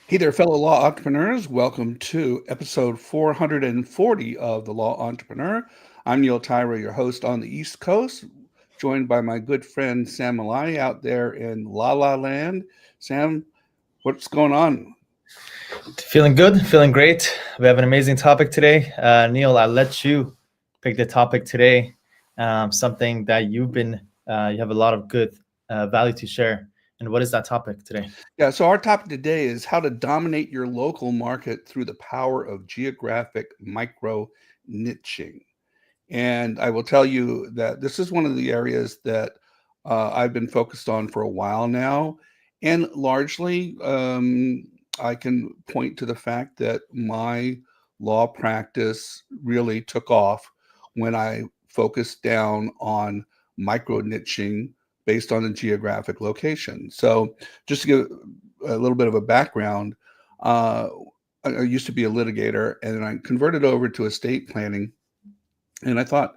Hey there, fellow law entrepreneurs. Welcome to episode 440 of The Law Entrepreneur. I'm Neil Tyra, your host on the East Coast, joined by my good friend Sam Malai out there in La La Land. Sam, what's going on? Feeling good, feeling great. We have an amazing topic today. Neil, I'll let you pick the topic today. Something that you have a lot of good value to share. And what is that topic today? Yeah, so our topic today is how to dominate your local market through the power of geographic micro niching. And I will tell you that this is one of the areas that I've been focused on for a while now. And largely, I can point to the fact that my law practice really took off when I focused down on micro niching based on the geographic location. So, just to give a little bit of a background, uh, I used to be a litigator and I converted over to estate planning, and I thought,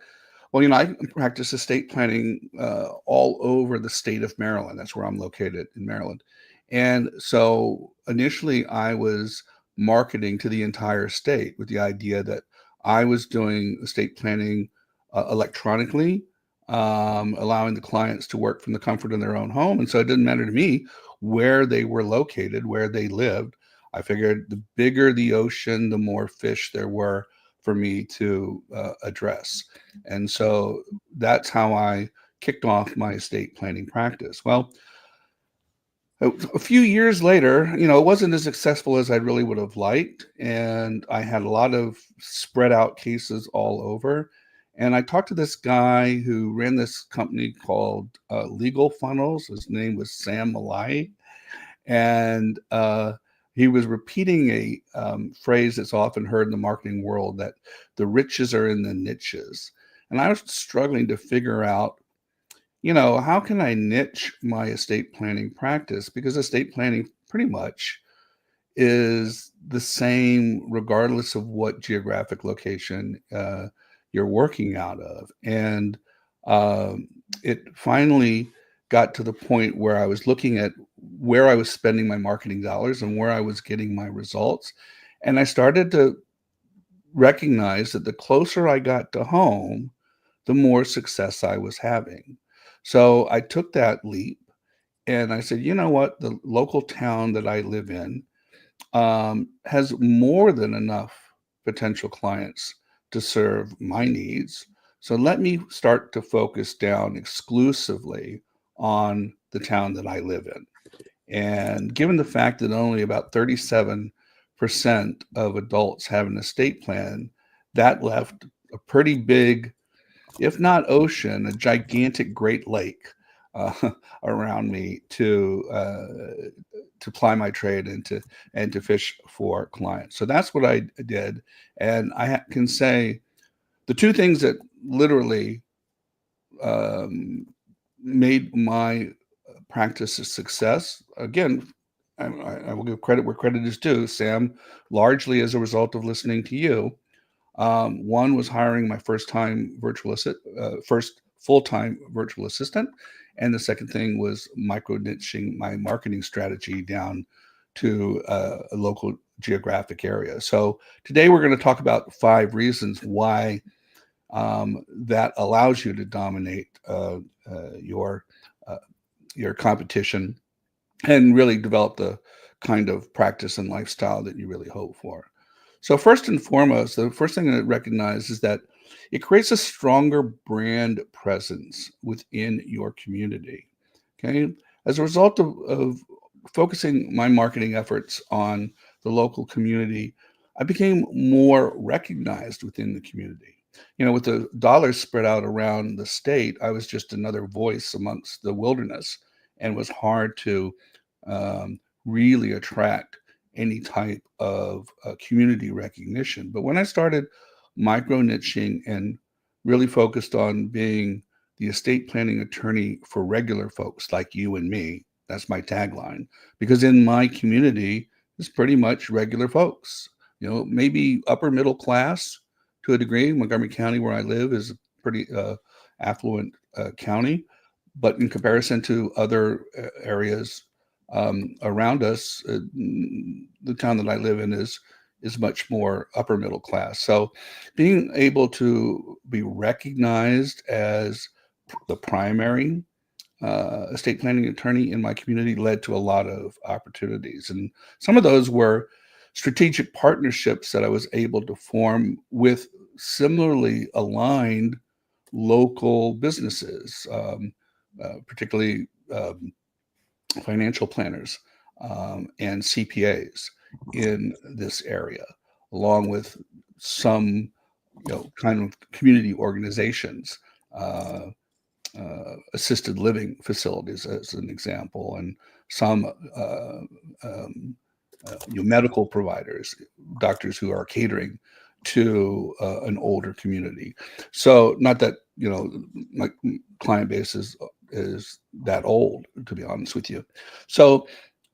well, I practice estate planning all over the state of Maryland. That's where I'm located in Maryland. And so initially, I was marketing to the entire state with the idea that I was doing estate planning electronically, allowing the clients to work from the comfort of their own home. And so it didn't matter to me where they were located, where they lived. I figured the bigger the ocean, the more fish there were for me to address. And so that's how I kicked off my estate planning practice. Well, a few years later, it wasn't as successful as I really would have liked. And I had a lot of spread out cases all over. And I talked to this guy who ran this company called Legal Funnels. His name was Sam Malai. And he was repeating a phrase that's often heard in the marketing world, that the riches are in the niches. And I was struggling to figure out, how can I niche my estate planning practice? Because estate planning pretty much is the same regardless of what geographic location you're working out of. And it finally got to the point where I was looking at where I was spending my marketing dollars and where I was getting my results. And I started to recognize that the closer I got to home, the more success I was having. So I took that leap and I said, you know what? The local town that I live in has more than enough potential clients to serve my needs. So let me start to focus down exclusively on the town that I live in. And given the fact that only about 37% of adults have an estate plan, that left a pretty big, if not ocean, a gigantic Great Lake uh, around me to ply my trade and to fish for clients. So that's what I did, and can say the two things that literally um, made my practice a success. Again, I will give credit where credit is due, Sam, largely as a result of listening to you. One was hiring my first full-time virtual assistant, and the second thing was micro niching my marketing strategy down to a local geographic area. So today we're going to talk about 5 reasons why that allows you to dominate uh, your uh, your competition and really develop the kind of practice and lifestyle that you really hope for. So first and foremost, the first thing to recognize is that it creates a stronger brand presence within your community. Okay. As a result of focusing my marketing efforts on the local community, I became more recognized within the community. With the dollars spread out around the state, I was just another voice amongst the wilderness and was hard to really attract any type of community recognition. But when I started micro niching and really focused on being the estate planning attorney for regular folks like you and me, that's my tagline, because in my community, it's pretty much regular folks, maybe upper middle class to a degree. Montgomery County, where I live, is a pretty affluent county, but in comparison to other areas around us. The town that I live in is much more upper middle class. So being able to be recognized as the primary estate planning attorney in my community led to a lot of opportunities. And some of those were strategic partnerships that I was able to form with similarly aligned local businesses, particularly financial planners and CPAs in this area, along with some, kind of community organizations, uh, assisted living facilities, as an example, and some um, medical providers, doctors who are catering to an older community. So, not that my client base is that old, to be honest with you. So,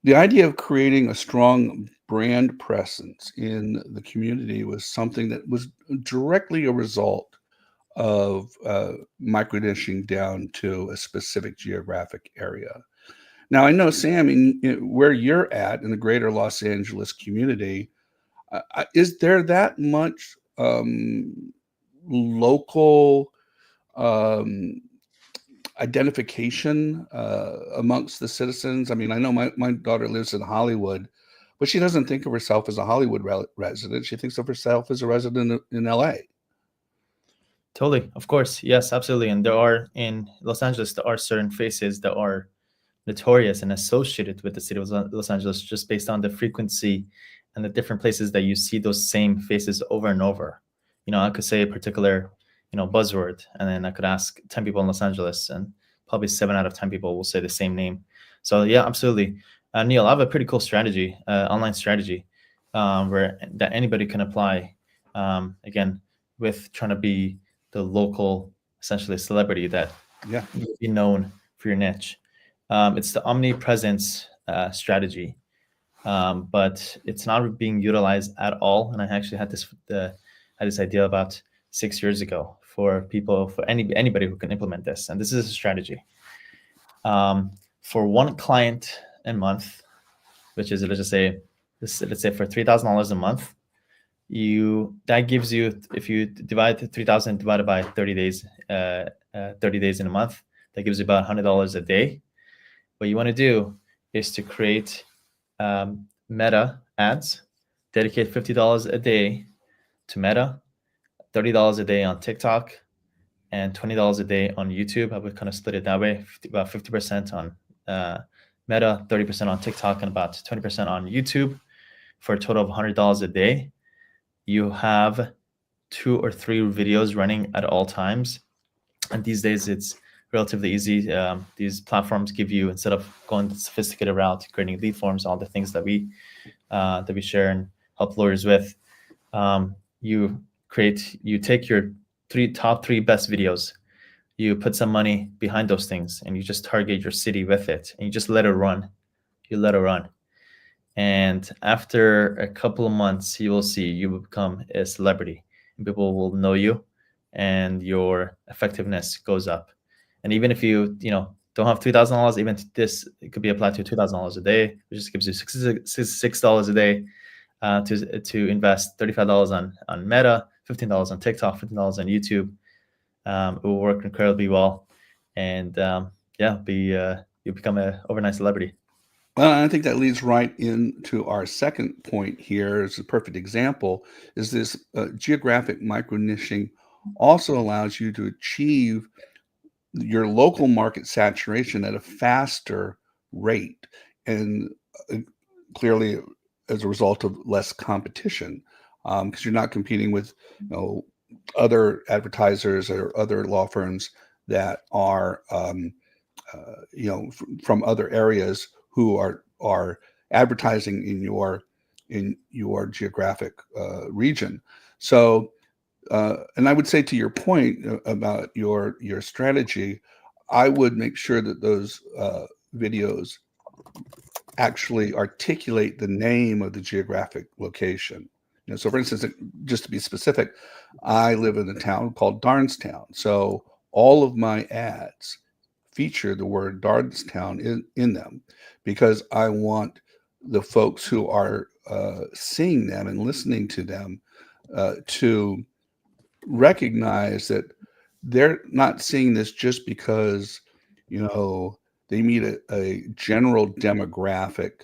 the idea of creating a strong brand presence in the community was something that was directly a result of micro niching down to a specific geographic area. Now, I know, Sam, where you're at in the greater Los Angeles community, is there that much local um, identification amongst the citizens? I mean, I know my daughter lives in Hollywood, but she doesn't think of herself as a Hollywood resident. She thinks of herself as a resident in LA. Totally, of course, yes, absolutely. And there are in Los Angeles, there are certain faces that are notorious and associated with the city of Los Angeles just based on the frequency and the different places that you see those same faces over and over. I could say a particular, buzzword, and then I could ask 10 people in Los Angeles, and probably 7 out of 10 people will say the same name. So yeah, absolutely. Neil, I have a pretty cool strategy, online strategy, where that anybody can apply. Again, with trying to be the local, essentially celebrity that Yeah. you'll be known for your niche. It's the omnipresence strategy, but it's not being utilized at all. And I actually had this idea about 6 years ago for people, for anybody who can implement this. And this is a strategy for one client a month, which is let's say for $3,000 a month. That gives you, if you divide 3,000 divided by 30 days, 30 days in a month, that gives you about $100 a day. What you want to do is to create Meta ads, dedicate $50 a day to Meta, $30 a day on TikTok, and $20 a day on YouTube. I would kind of split it that way, about 50% on Meta, 30% on TikTok, and about 20% on YouTube, for a total of $100 a day. You have 2 or 3 videos running at all times. And these days it's relatively easy. These platforms give you, instead of going the sophisticated route, creating lead forms, all the things that we share and help lawyers with. You take your top three best videos, you put some money behind those things, and you just target your city with it, and you just let it run. And after a couple of months, you will see you will become a celebrity, and people will know you, and your effectiveness goes up. And even if you don't have $3,000, even this, it could be applied to $2,000 a day, which just gives you $66 a day to invest $35 on Meta, $15 on TikTok, $15 on YouTube. It will work incredibly well, and you become an overnight celebrity. Well, I think that leads right into our second point here. Is a perfect example. Is this geographic micro niching also allows you to achieve your local market saturation at a faster rate, and clearly as a result of less competition, because you're not competing with other advertisers or other law firms that are from other areas who are advertising in your geographic region. So, and I would say, to your point about your strategy, I would make sure that those videos actually articulate the name of the geographic location. So for instance, just to be specific, I live in a town called Darnestown. So all of my ads feature the word Darnestown in them, because I want the folks who are seeing them and listening to them to recognize that they're not seeing this just because, you know, they meet a general demographic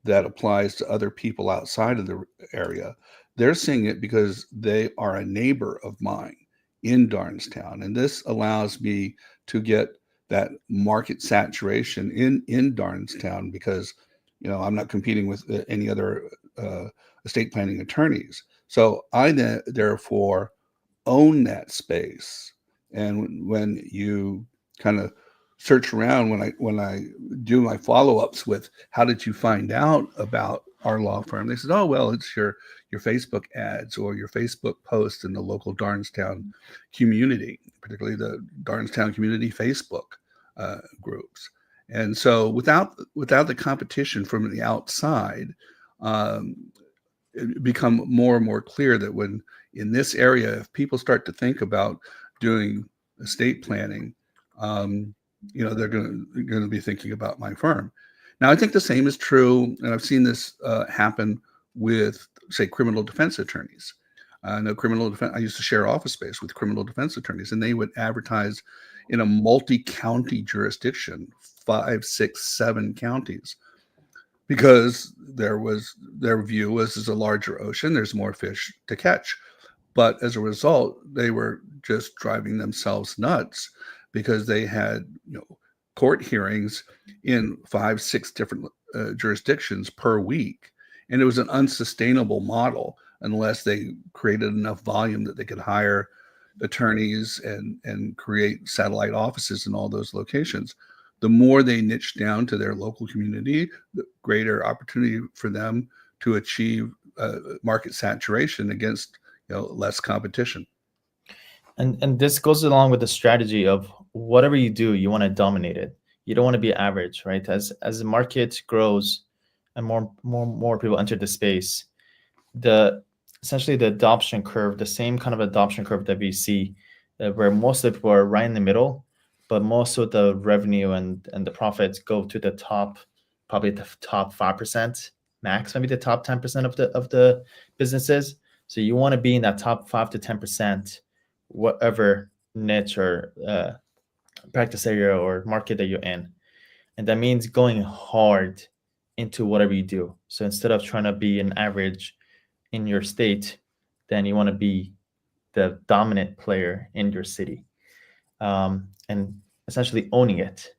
that applies to other people outside of the area. They're seeing it because they are a neighbor of mine in Darnestown. And this allows me to get that market saturation in Darnestown because, you know, I'm not competing with any other uh, estate planning attorneys. So I therefore own that space. And when you kind of search around, when I do my follow-ups with how did you find out about our law firm, they said, oh well, it's your Facebook ads or your Facebook posts in the local Darnestown community, particularly the Darnestown community Facebook groups. And so without the competition from the outside, um, it become more and more clear that when in this area, if people start to think about doing estate planning, um, you know, they're going to be thinking about my firm. Now, I think the same is true, and I've seen this happen with, say, criminal defense attorneys. I know criminal defense. I used to share office space with criminal defense attorneys, and they would advertise in a multi-county jurisdiction, 5, 6, 7 counties, because their view was as a larger ocean, there's more fish to catch. But as a result, they were just driving themselves nuts because they had, you know, court hearings in 5, 6 different jurisdictions per week, and it was an unsustainable model unless they created enough volume that they could hire attorneys and create satellite offices in all those locations. The more they niche down to their local community, the greater opportunity for them to achieve market saturation against, you know, less competition. And this goes along with the strategy of whatever you do, you want to dominate it. You don't want to be average, right? As the market grows and more people enter the space, the essentially the adoption curve, the same kind of adoption curve that we see, where most of the people are right in the middle, but most of the revenue and the profits go to the top, probably the top 5% max, maybe the top 10% of the businesses. So you want to be in that top 5 to 10%, whatever niche or practice area or market that you're in. And that means going hard into whatever you do. So instead of trying to be an average in your state, then you want to be the dominant player in your city, and essentially owning it,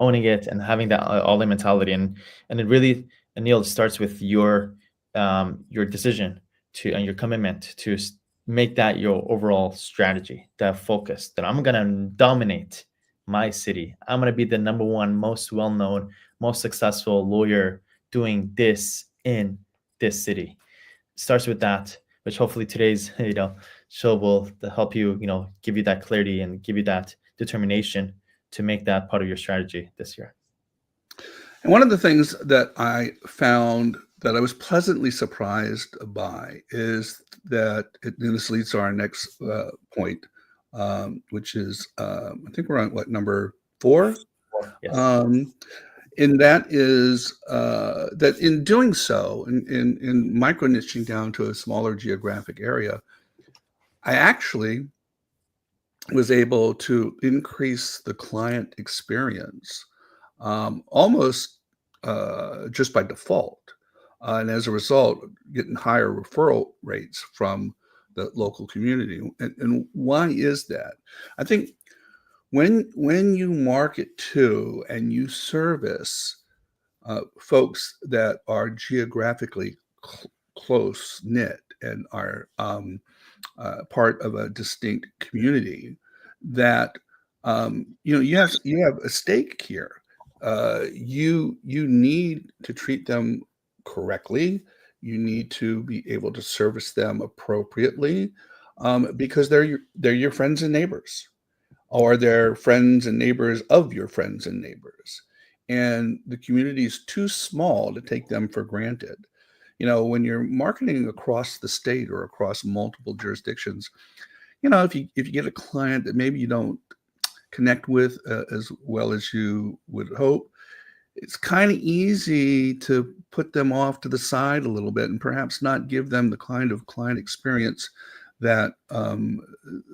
and having that all-in mentality. And it really, Anil, starts with your decision to and your commitment to make that your overall strategy, that focus that I'm gonna dominate my city. I'm gonna be the number one, most well-known, most successful lawyer doing this in this city. Starts with that, which hopefully today's show will help you, give you that clarity and give you that determination to make that part of your strategy this year. And one of the things that I found that I was pleasantly surprised by is that, and this leads to our next point, which is, I think we're on what, number 4? Yes. And that is that in doing so, in micro niching down to a smaller geographic area, I actually was able to increase the client experience almost just by default. And as a result, getting higher referral rates from the local community. And why is that? I think when you market to and you service folks that are geographically close knit and are part of a distinct community, that you have a stake here. You need to treat them correctly. You need to be able to service them appropriately, because they're your friends and neighbors, or they're friends and neighbors of your friends and neighbors. And the community is too small to take them for granted. You know, when you're marketing across the state or across multiple jurisdictions, if you get a client that maybe you don't connect with as well as you would hope, it's kind of easy to put them off to the side a little bit and perhaps not give them the kind of client experience that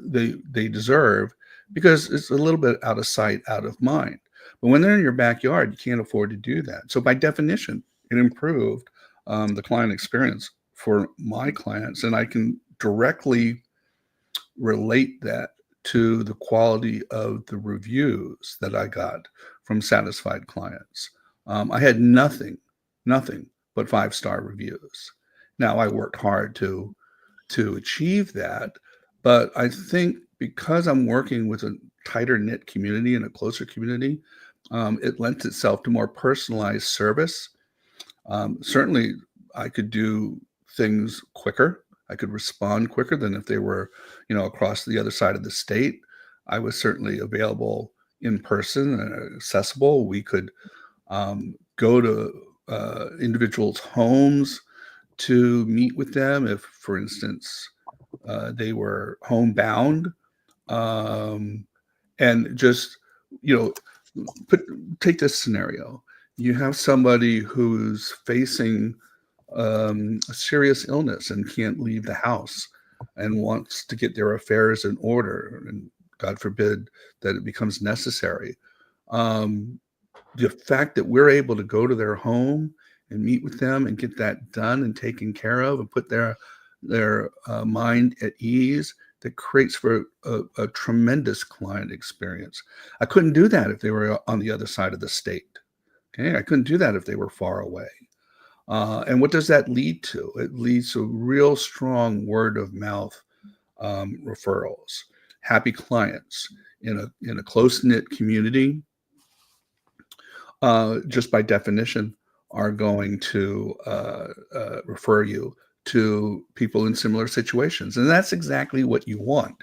they deserve, because it's a little bit out of sight, out of mind. But when they're in your backyard, you can't afford to do that. So by definition, it improved the client experience for my clients, and I can directly relate that to the quality of the reviews that I got from satisfied clients. I had nothing but 5-star reviews. Now I worked hard to achieve that, but I think because I'm working with a tighter knit community and a closer community, it lends itself to more personalized service. Certainly, I could do things quicker. I could respond quicker than if they were, across the other side of the state. I was certainly available in person and accessible. We could go to individuals' homes to meet with them if, for instance, they were homebound, and just you know take this scenario. You have somebody who's facing a serious illness and can't leave the house and wants to get their affairs in order, and God forbid that it becomes necessary. Um, the fact that we're able to go to their home and meet with them and get that done and taken care of and put their mind at ease, that creates for a tremendous client experience. I couldn't do that if they were on the other side of the state. Okay, I couldn't do that if they were far away. And what does that lead to? It leads to real strong word of mouth referrals. Happy clients in a close knit community, just by definition, are going to refer you to people in similar situations, and that's exactly what you want.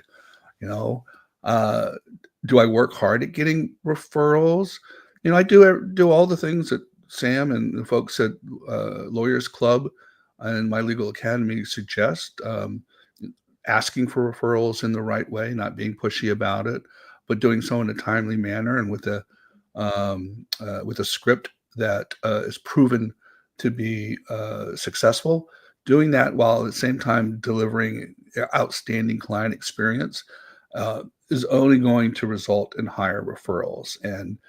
You know, uh, do I work hard at getting referrals? I do all the things that Sam and the folks at Lawyers Club and My Legal Academy suggest. Asking for referrals in the right way, not being pushy about it, but doing so in a timely manner and with a script that is proven to be successful. Doing that while at the same time delivering outstanding client experience is only going to result in higher referrals. And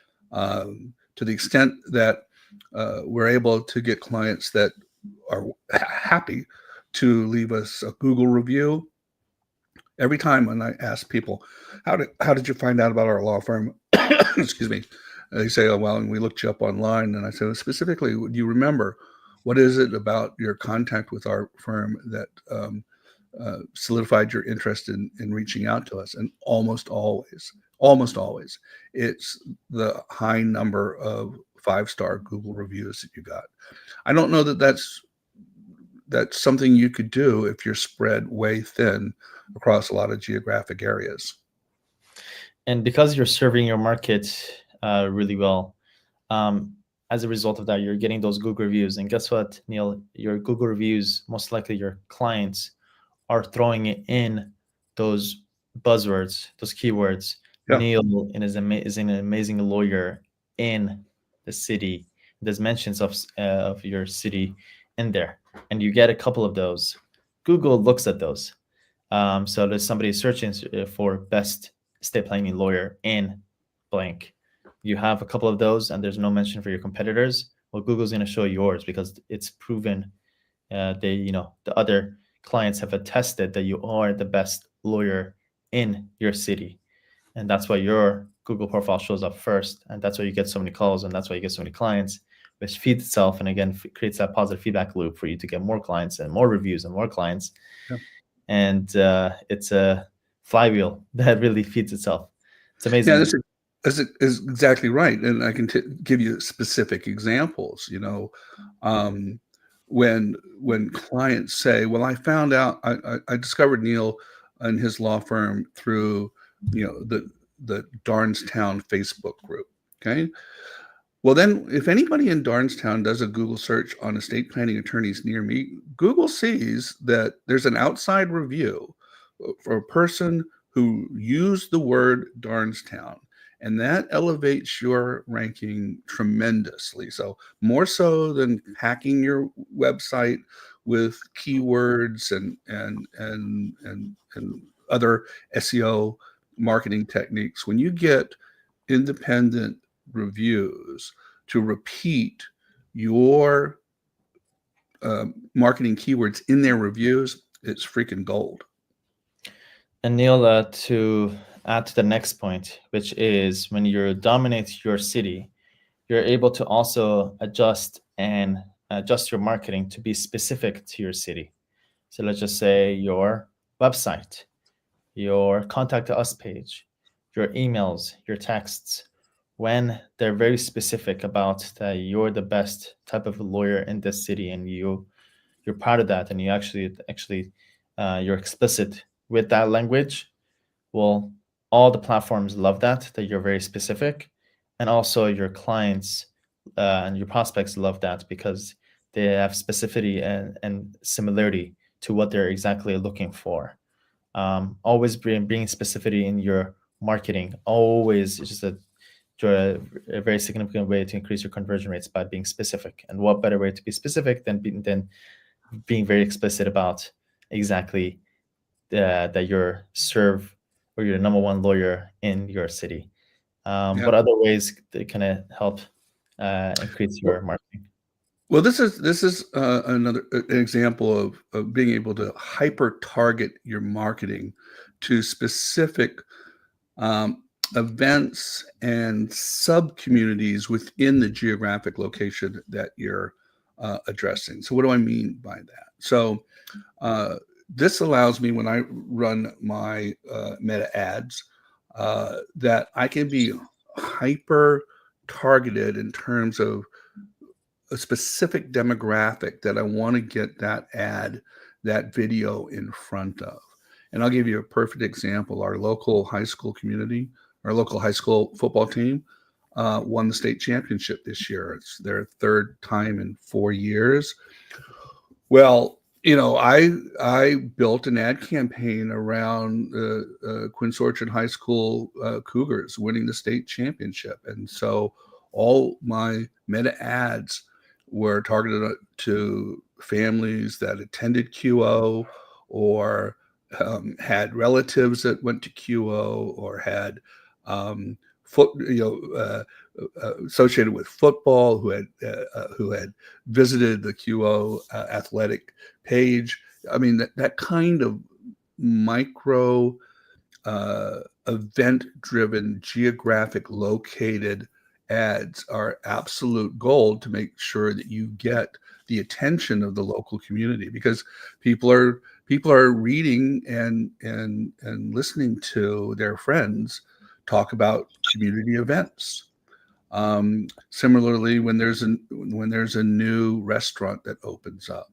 to the extent that we're able to get clients that are happy to leave us a Google review. Every time when I ask people, how did you find out about our law firm? Excuse me. They say, oh, well, and we looked you up online. And I said, specifically, do you remember what is it about your contact with our firm that solidified your interest in reaching out to us? And almost always, it's the high number of 5-star Google reviews that you got. I don't know that that's something you could do if you're spread way thin across a lot of geographic areas. And because you're serving your market really well, as a result of that, you're getting those Google reviews. And guess what, Neil? Your Google reviews, most likely your clients are throwing in those buzzwords, those keywords. Yeah. Neil is an amazing lawyer in the city. There's mentions of your city in there, and you get a couple of those. Google looks at those. So there's somebody searching for best estate planning lawyer in blank. You have a couple of those, and there's no mention for your competitors. Well, Google's going to show yours because it's proven. The other clients have attested that you are the best lawyer in your city, and that's why your Google profile shows up first, and that's why you get so many calls, and that's why you get so many clients, which feeds itself, and again creates that positive feedback loop for you to get more clients and more reviews and more clients. Yeah. And it's a flywheel that really feeds itself. It's amazing. Yeah, that's exactly right, and I can give you specific examples. When clients say, "Well, I found out, I discovered Neil and his law firm through, the Darnestown Facebook group." Okay, well then, if anybody in Darnestown does a Google search on estate planning attorneys near me, Google sees that there's an outside review for a person who used the word Darnestown and that elevates your ranking tremendously. So more so than hacking your website with keywords and other SEO marketing techniques. When you get independent reviews to repeat your marketing keywords in their reviews, it's freaking gold. And Neil, to add to the next point, which is when you dominate your city, you're able to also adjust your marketing to be specific to your city. So let's just say your website, your contact us page, your emails, your texts, when they're very specific about that you're the best type of lawyer in this city, and you're proud of that, and you actually you're explicit with that language. Well, all the platforms love that you're very specific, and also your clients and your prospects love that because they have specificity and similarity to what they're exactly looking for. Always bringing specificity in your marketing, always is just a very significant way to increase your conversion rates by being specific. And what better way to be specific than being very explicit about exactly that you're serve or you're the number one lawyer in your city. Yeah. What other ways that kind of help increase your marketing? Well, this is another an example of being able to hyper target your marketing to specific um, events and sub communities within the geographic location that you're addressing. So, what do I mean by that? So, uh, this allows me when I run my meta ads that I can be hyper targeted in terms of a specific demographic that I want to get that ad, that video in front of. And I'll give you a perfect example. Our local high school community, our local high school football team won the state championship this year. It's their third time in 4 years. Well, I built an ad campaign around Quince Orchard High School Cougars winning the state championship, and so all my meta ads were targeted to families that attended QO or had relatives that went to QO or had foot, associated with football who had visited the QO athletic page. I mean, that kind of micro event driven, geographic located ads are absolute gold to make sure that you get the attention of the local community, because people are reading and listening to their friends talk about community events. Similarly, when there's a new restaurant that opens up,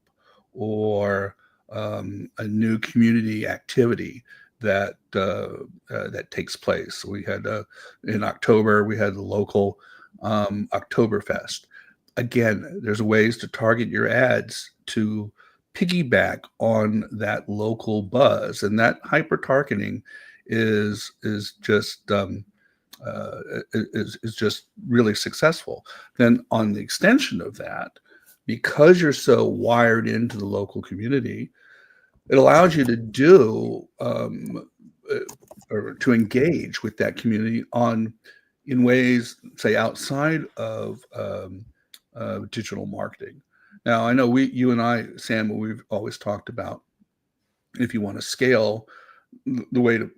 or a new community activity that takes place. We had in October we had the local Oktoberfest. Again, there's ways to target your ads to piggyback on that local buzz, and that hyper targeting is just is just really successful. Then on the extension of that, because you're so wired into the local community, it allows you to do or to engage with that community in ways, say, outside of digital marketing. Now, I know you and I, Sam, we've always talked about, if you want to scale, the way to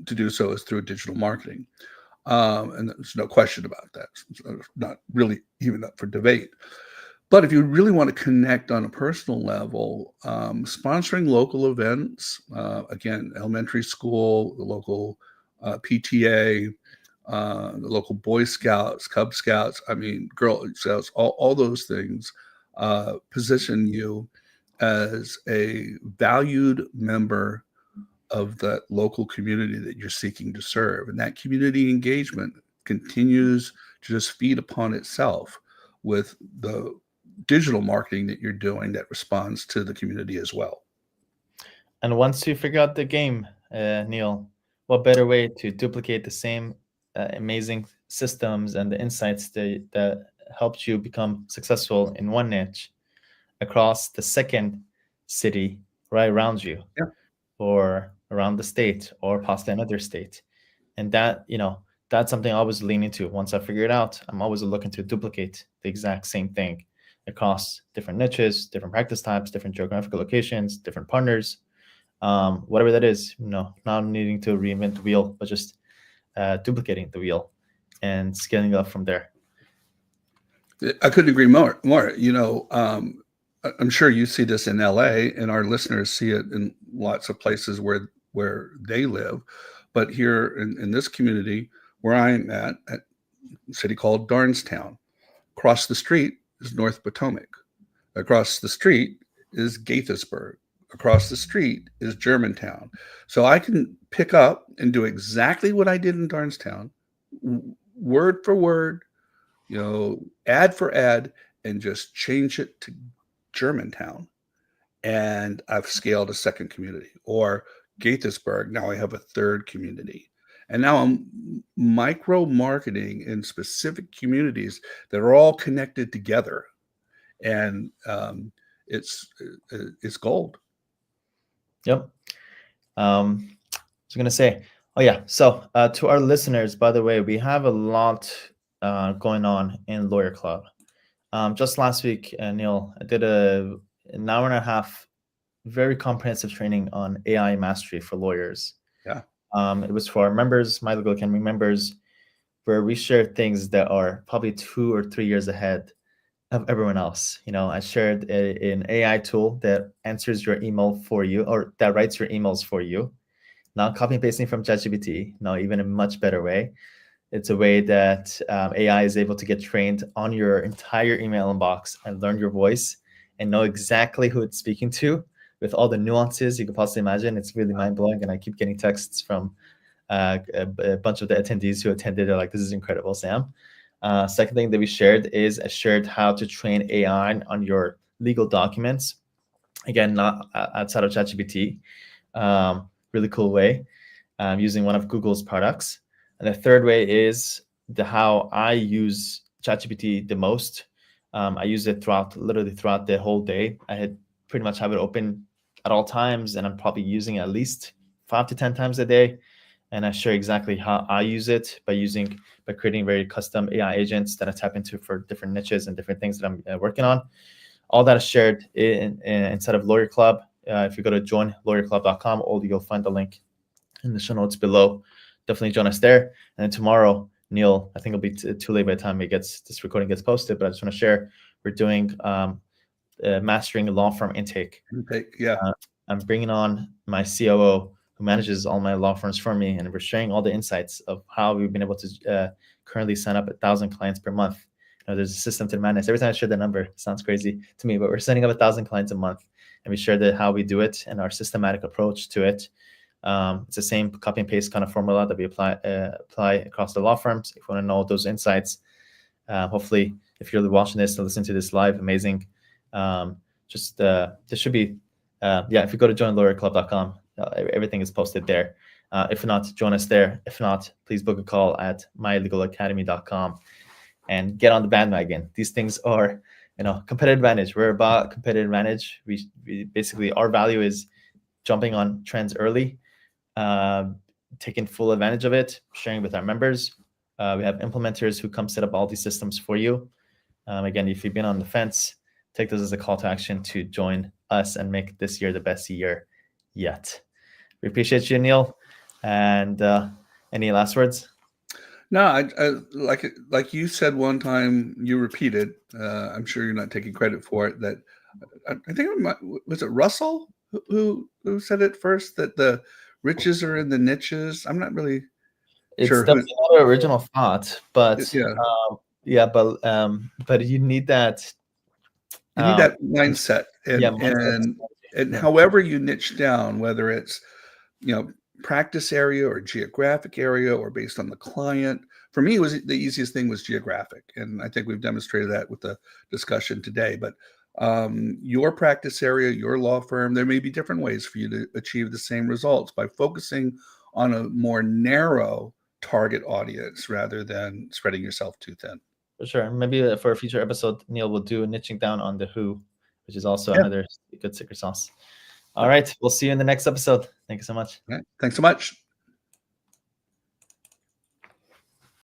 do so is through digital marketing. And there's no question about that. It's not really even up for debate. But if you really want to connect on a personal level, sponsoring local events, again, elementary school, the local PTA, the local Boy Scouts, Cub Scouts, I mean, Girl Scouts, all those things position you as a valued member of that local community that you're seeking to serve. And that community engagement continues to just feed upon itself with the digital marketing that you're doing that responds to the community as well. And once you figure out the game, Neil, what better way to duplicate the same amazing systems and the insights that helped you become successful in one niche across the second city right around you, Yeah. or around the state, or possibly another state. And that, that's something I always lean into. Once I figure it out, I'm always looking to duplicate the exact same thing across different niches, different practice types, different geographical locations, different partners, whatever that is. Not needing to reinvent the wheel, but just duplicating the wheel and scaling up from there. I couldn't agree more. I'm sure you see this in LA, and our listeners see it in lots of places where they live. But here in this community where I'm at a city called Darnestown, across the street is North Potomac. Across the street is Gaithersburg. Across the street is Germantown. So I can pick up and do exactly what I did in Darnestown, word for word, ad for ad, and just change it to Germantown. And I've scaled a second community. Or Gaithersburg, now I have a third community. And now I'm micro marketing in specific communities that are all connected together. And it's gold. Yep. I was gonna say, oh yeah. So to our listeners, by the way, we have a lot going on in Lawyer Club. Just last week, Neil, I did an hour and a half, very comprehensive training on AI mastery for lawyers. Yeah. It was for our members, My Legal Academy members, where we shared things that are probably 2 or 3 years ahead of everyone else. I shared an AI tool that answers your email for you, or that writes your emails for you, not copy and pasting from ChatGPT. No, even a much better way. It's a way that AI is able to get trained on your entire email inbox and learn your voice and know exactly who it's speaking to with all the nuances you could possibly imagine. It's really mind-blowing. And I keep getting texts from a bunch of the attendees who attended. They're like, this is incredible, Sam. Second thing that we shared is I shared how to train AI on your legal documents. Again, not outside of ChatGPT. Really cool way, using one of Google's products. And the third way is how I use ChatGPT the most. I use it literally throughout the whole day. I had pretty much have it open at all times, and I'm probably using it at least 5 to 10 times a day. And I share exactly how I use it by creating very custom AI agents that I tap into for different niches and different things that I'm working on. All that is shared inside of Lawyer Club. If you go to joinlawyerclub.com, or you'll find the link in the show notes below. Definitely join us there. And then tomorrow, Neil, I think it'll be too late by the time this recording gets posted, but I just want to share, we're doing mastering law firm intake. Yeah. I'm bringing on my COO, who manages all my law firms for me, and we're sharing all the insights of how we've been able to currently sign up 1,000 clients per month. There's a system to manage. Every time I share the number, it sounds crazy to me, but we're setting up 1,000 clients a month, and we share how we do it and our systematic approach to it. It's the same copy and paste kind of formula that we apply across the law firms. If you want to know those insights, hopefully, if you're watching this and listening to this live, amazing. There should be, if you go to joinlawyerclub.com, everything is posted there. If not, join us there. If not, please book a call at mylegalacademy.com and get on the bandwagon. These things are, competitive advantage. We're about competitive advantage. We basically, our value is jumping on trends early, taking full advantage of it, sharing with our members. We have implementers who come set up all these systems for you. Again, if you've been on the fence, take this as a call to action to join us and make this year the best year yet. We appreciate you, Neil. And any last words? No, I like you said one time, you repeated, I'm sure you're not taking credit for it, that I think was it Russell who said it first, that the riches are in the niches? I'm not really sure. It's definitely not an original thought, but yeah, but you need that. You need that mindset, and however you niche down, whether it's practice area or geographic area or based on the client. For me, the easiest thing was geographic, and I think we've demonstrated that with the discussion today. But your practice area, your law firm, there may be different ways for you to achieve the same results by focusing on a more narrow target audience rather than spreading yourself too thin. For sure. Maybe for a future episode, Neil will do a niching down on the who, which is also Yeah. another good secret sauce. All right. We'll see you in the next episode. Thank you so much. All right. Thanks so much.